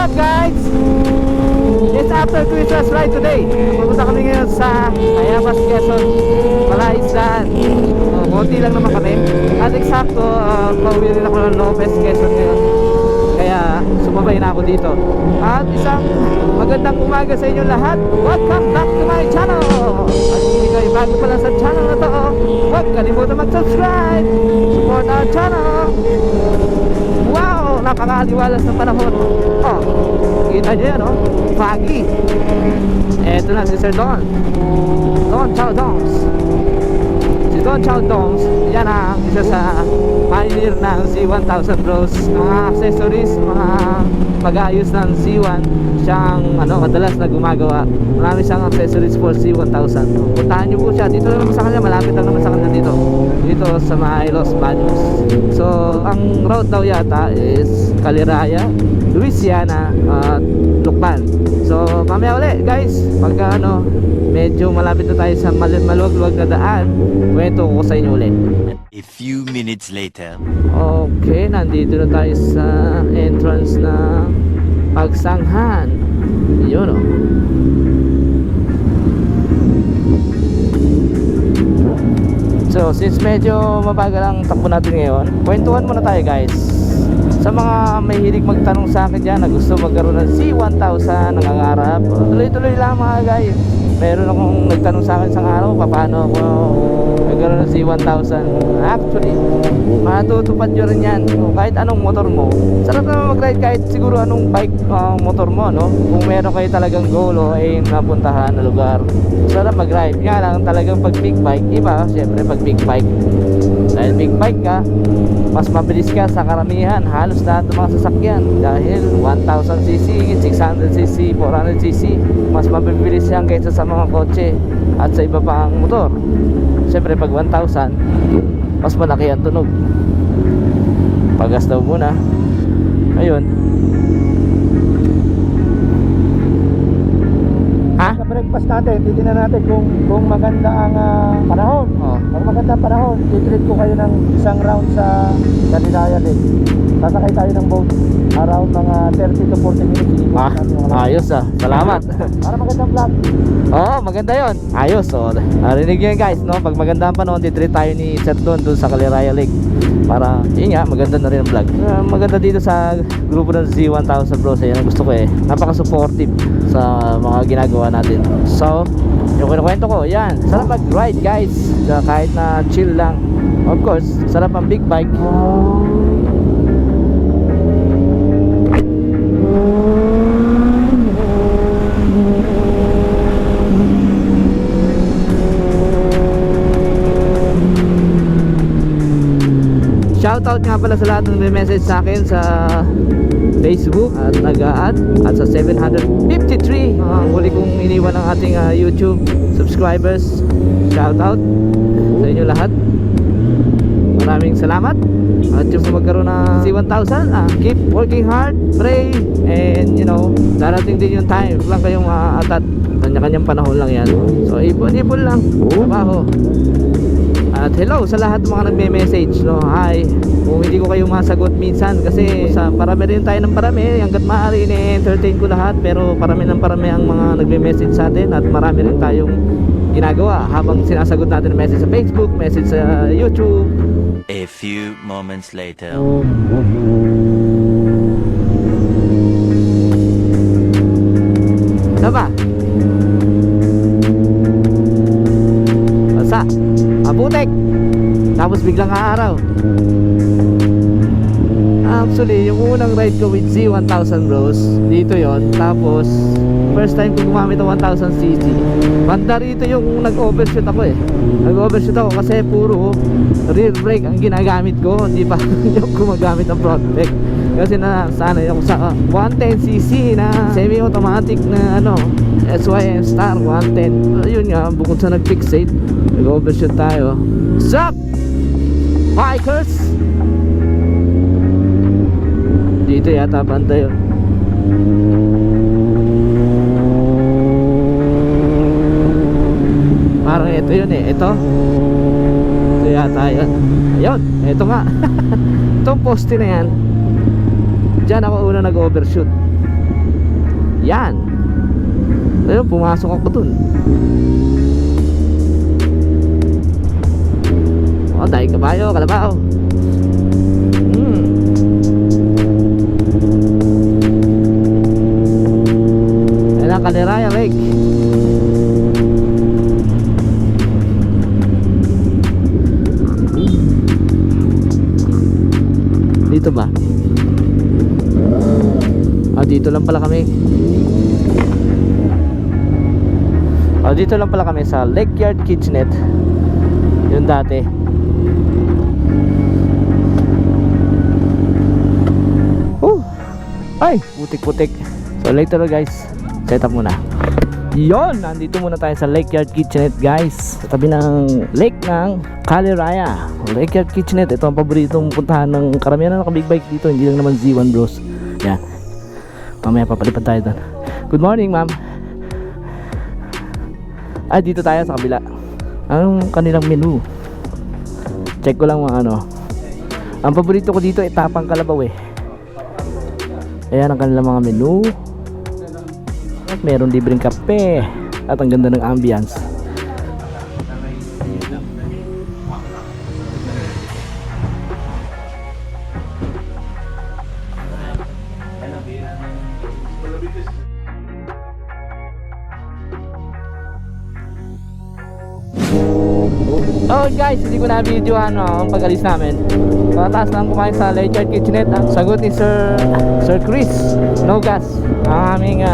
up guys? It's after Christmas right today. Pupunta kami ngayon sa Ayabas, Quezon, Palaisdaan. Konti lang naman kami. At eksakto, pauwi rin ako ng Lopez, Quezon ngayon. Kaya sumabay na ako dito. At isang magandang umaga sa inyo lahat. Welcome back to my channel. At kung hindi kayo bago pa lang sa channel na to, huwag kalimutan mag-subscribe. Support our channel. Wow, napakaliwalas ng panahon. Oh, kita nyo yan, oh, foggy. Eto na si Sir Don Chow Dongs. Si Don Chow Dongs, yan ang isa sa pioneer ng C1000 bros. Mga accessories, mga pag-aayos ng C1, siyang madalas na gumagawa. Marami siyang accessories for C1000. Puntahan nyo po siya, dito lang naman sa kanya, malapit lang naman sa kanya dito sa mga Los Baños. So ang route daw yata is Caliraya, Louisiana at Lucban. So mamaya ulit guys, pagka medyo malapit na tayo sa maluwag-luwag na daan, kwento ko sa inyo ulit. A few minutes later. Okay, nandito na tayo sa entrance na Pagsanghan. Yun o. So since medyo mabagal ang takbo natin ngayon, kwentuhan muna tayo guys. Sa mga may hilig magtanong sa akin dyan na gusto magkaroon ng C1000, nangangarap, tuloy-tuloy lang mga guys. Meron akong nagtanong sa akin isang araw, paano ako magkaroon ng C1000. Actually, matutupad nyo rin yan. Kahit anong motor mo, sarap naman mag-ride kahit siguro anong bike motor mo, no? Kung meron kayo talagang goal o aim na puntahan na lugar, sarap mag-ride. Nga lang talagang pag big bike, iba syempre pag big bike. Dahil big bike ka, mas mabilis ka sa karamihan, halos lahat ng mga sasakyan. Dahil 1000cc, 600cc, 400cc, mas mabilis yan kaysa sa mga kotse at sa iba pang motor. Siyempre pag 1000, mas malaki ang tunog. Pagas daw muna. Ayun. Sa breakfast natin, titignan natin kung maganda ang panahon. Pag maganda ang panahon, titreat ko kayo ng isang round sa Caliraya Lake. Sasakay tayo ng boat around mga 30 to 40 minutes. Ayos salamat. Para magandang vlog. Oo, maganda yon. Ayos, narinig nyo yun guys, no? Pag maganda ang panahon, titreat tayo ni Sir Don dun sa Caliraya Lake. Para, yun nga, maganda na rin ang vlog. Maganda dito sa grupo ng Z1000 bros. Yan gusto ko napaka-supportive sa mga ginagawa natin. So, yung kinukwento ko, yan, sarap mag-ride guys. Kahit na chill lang. Of course, sarap ang big bike. Shoutout nga pala sa lahat ng may message sa akin sa Facebook at nag-a-add at sa 753 ang huli kong iniwan ng ating YouTube subscribers. Shoutout sa inyo lahat. Maraming salamat. At yung magkaroon ng C1000, keep working hard, pray, and darating din yung time. Huwag lang kayong atat. Kanya-kanyang panahon lang yan. So ipon-ipon lang, trabaho. At hello sa lahat ng mga nagme-message, no? Hi. Kung hindi ko kayo masagot minsan kasi sa parami rin tayo ng parami, hanggat maaari ini-entertain ko lahat, pero parami ng parami ang mga nagme-message sa atin at marami rin tayong ginagawa habang sinasagot natin ang message sa Facebook, message sa YouTube. A few moments later. Saba? Basa? Aputek! Tapos biglang araw. Actually, yung unang ride ko with Z1000 bros, dito yon. Tapos first time ko gumamit ng 1000cc. Banda rito yung nag-overshoot ako Nag-overshoot ako kasi puro rear brake ang ginagamit ko. Hindi pa yung gumagamit ng front brake. Kasi nasanay ako sa 110cc na semi-automatic na SYM Star 110. Ayun nga, bukod sa nag-fixate, nag-overshoot tayo. Sup! Bikers! Dito yata banda yun. Parang ito yun ito yata yun. Ayun, ito nga. Itong poste na yan, dyan ako una nag-overshoot. Yan. Ayun, pumasok ako dun. Oh, dahil kabayo, kalabaw. Ayan ang Caliraya Lake. Dito ba? Dito lang pala kami. Dito lang pala kami sa Lake Yard Kitchenette. Yun dati. Ay, putik-putik. So later guys, set up muna. Yon, nandito muna tayo sa Lake Yard Kitchenette guys. Sa tabi ng lake ng Caliraya. Lake Yard Kitchenette, ito ang paboritong puntahan ng karamihan na naka-big bike dito. Hindi lang naman Z1 bros. Yan. Mamaya papalipad tayo doon. Good morning ma'am. Dito tayo sa kabila. Anong kanilang menu? Check ko lang mga ano. Ang paborito ko dito ay tapang kalabaw eh. Ayan ang kanilang mga menu. At meron libreng kape. At ang ganda ng ambience. Oh guys, hindi ko na video ang pag-alis namin. Pagkataas lang kumain sa Lake Yard Kitchenette. Ang sagot ni Sir Chris Nogas ang aming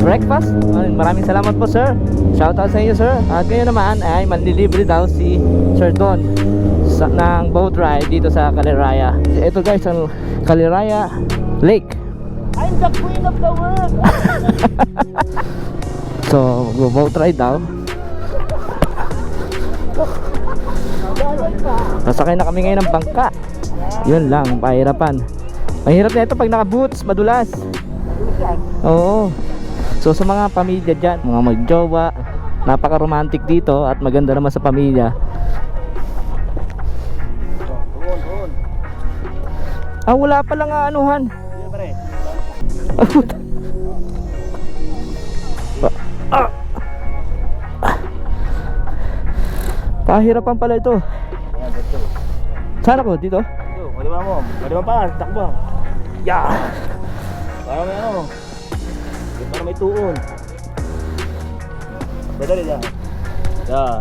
breakfast. Maraming salamat po sir. Shoutout sa iyo sir. At ngayon naman ay manlilibre daw si Sir Don ng boat ride dito sa Caliraya. Ito guys ang Caliraya Lake. I'm the queen of the world. So boat ride daw. Nasakay na kami ngayon ng bangka. Yun lang, pahirapan. Mahirap na ito pag naka boots, madulas. Oo. So sa mga pamilya dyan, mga magjowa, napaka-romantic dito at maganda naman sa pamilya. Wala pa lang anuhan. Pahirapan pala ito. Saan ako? Dito? Maliwan mo. Maliwan pa. Takbo. Yeah. Para may ano. Para may tuon. Dadali dyan. Yan.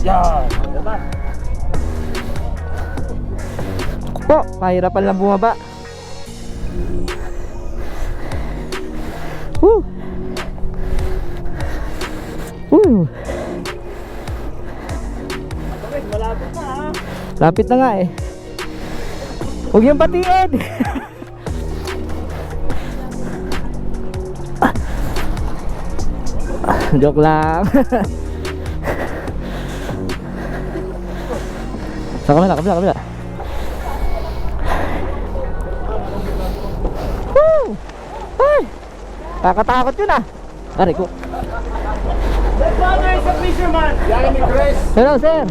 Yan. Diba? Po, pahirapan lang bumaba. Woo. Woo. Malapit na ha. Lapit na nga eh. Huwag yung batiin. Joke lang. Sa kabila. Woo! Ay! Kakatakot yun ah. Aray ko. My father is a fisherman. Yan ni Chris. Hello sir.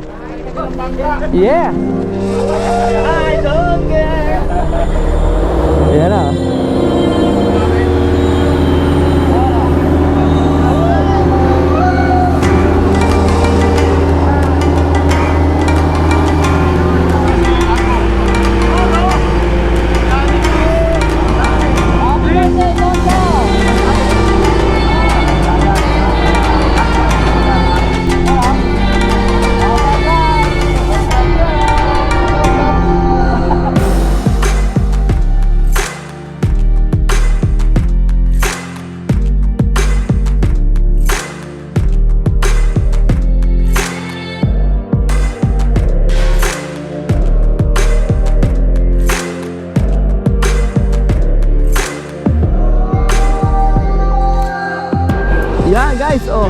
Yeah. I don't care. Ayan na. Yan guys, oh.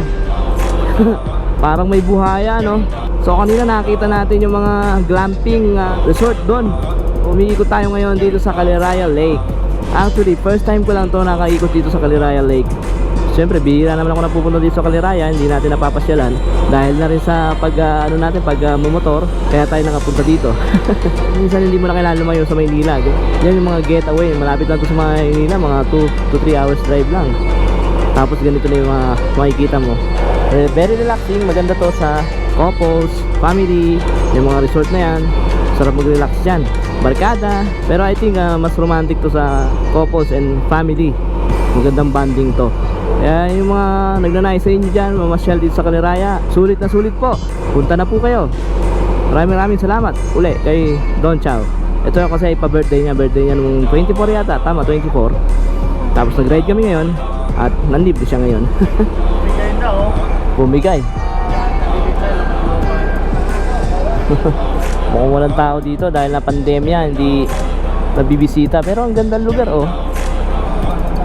Parang may buhaya, no? So kanina nakita natin yung mga glamping resort doon. Umiikot tayo ngayon dito sa Caliraya Lake. Actually, first time ko lang to nakaikot dito sa Caliraya Lake. Siyempre, bihira naman ako napupunta dito sa Kaliraya, hindi natin napapasyalan dahil na rin sa mumotor, kaya tayo nakapunta dito. Minsan hindi mo na kailangan lumayo sa Maynila. Yan yung mga getaway, malapit lang to sa Maynila, mga 2 to 3 hours drive lang. Tapos ganito na yung mga makikita mo. Very relaxing, maganda to sa couples, family, yung mga resort na yan. Sarap mag-relax dyan, barkada. Pero I think mas romantic to sa couples and family. Magandang banding to. Kaya yung mga nagnanais sa inyo dyan, mamasyal dito sa Kaliraya, sulit na sulit po. Punta na po kayo. Maraming salamat uli kay Don Chow. Ito yung kasi ipa-birthday niya nung 24 yata, tama, 24. Tapos nag-ride kami ngayon at nanlibre siya ngayon. Bigay na oh. Bumigay. Mukhang walang tao dito dahil na pandemya, hindi nabibisita. Pero ang ganda ng lugar oh.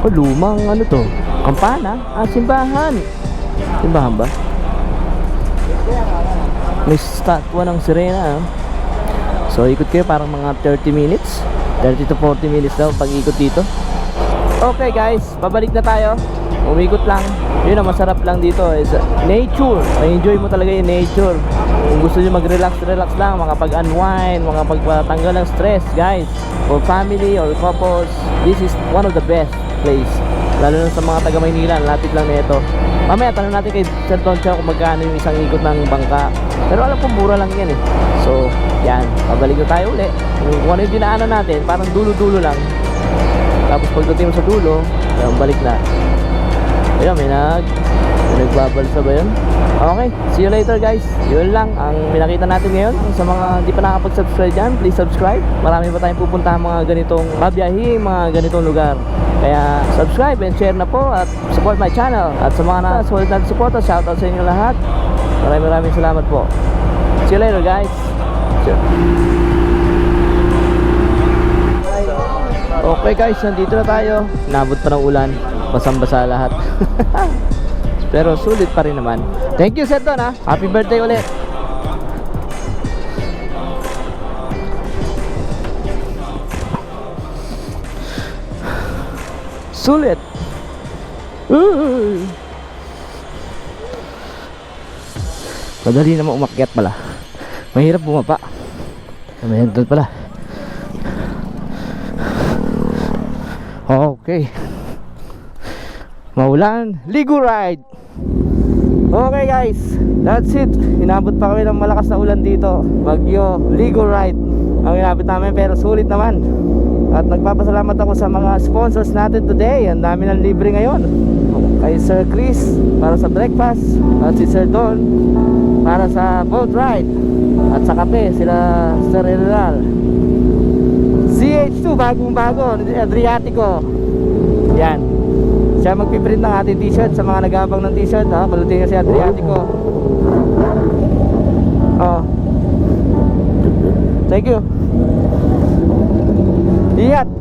Oh, lumang ano to? Kampana? Ah, simbahan. Simbahan ba? May statwa ng sirena ah. So ikot kayo parang mga 30 minutes 30 to 40 minutes daw pag ikot dito. Okay guys, babalik na tayo. Umikot lang. Yun ang masarap lang dito is nature. Ma-enjoy mo talaga yung nature. Kung gusto nyo mag-relax lang, makapag-unwind, makapagpatanggal ng stress guys, for family or couples, this is one of the best place. Lalo na sa mga taga Maynila, lapit lang nito. Mamaya tanong natin kay Sir Don Chow kung magkano yung isang ikot ng bangka. Pero alam ko mura lang yan eh. So yan, pabalik na tayo uli. Kung ano yung dinaanan natin, parang dulo-dulo lang. Tapos pagdating mo sa dulo, balik na. Ayun, may nagbabalsa ba yun? Okay, see you later guys. Yun lang ang pinakita natin ngayon. Sa mga hindi pa nakapag-subscribe dyan, please subscribe. Marami pa tayong pupuntahan mga ganitong babiyahe, mga ganitong lugar. Kaya subscribe and share na po at support my channel. At sa mga nasulit natin support, shoutout sa inyo lahat. Maraming salamat po. See you later guys. Okay guys, nandito na tayo. Nabot pa ng ulan, basang-basa lahat. Pero sulit pa rin naman. Thank you Sir Don ha. Happy birthday ulit. Sulit. Madali naman umakyat pala. Mahirap bumaba. Mahirap doon pala. Okay. Maulan, ligo ride. Okay guys, that's it. Inabot pa kami ng malakas na ulan dito. Bagyo, ligo ride ang inabot namin, pero sulit naman. At nagpapasalamat ako sa mga sponsors natin today. Ang dami ng libre ngayon. Kay Sir Chris para sa breakfast, at si Sir Don para sa boat ride, at sa kape sila Sir General. CH2 bagong bago, Adriatico. Yan, siya magpiprint ng ating t-shirt sa mga nag-aabang ng t-shirt ha. Palutin nga si Adriatico. Oh, thank you. Ingat.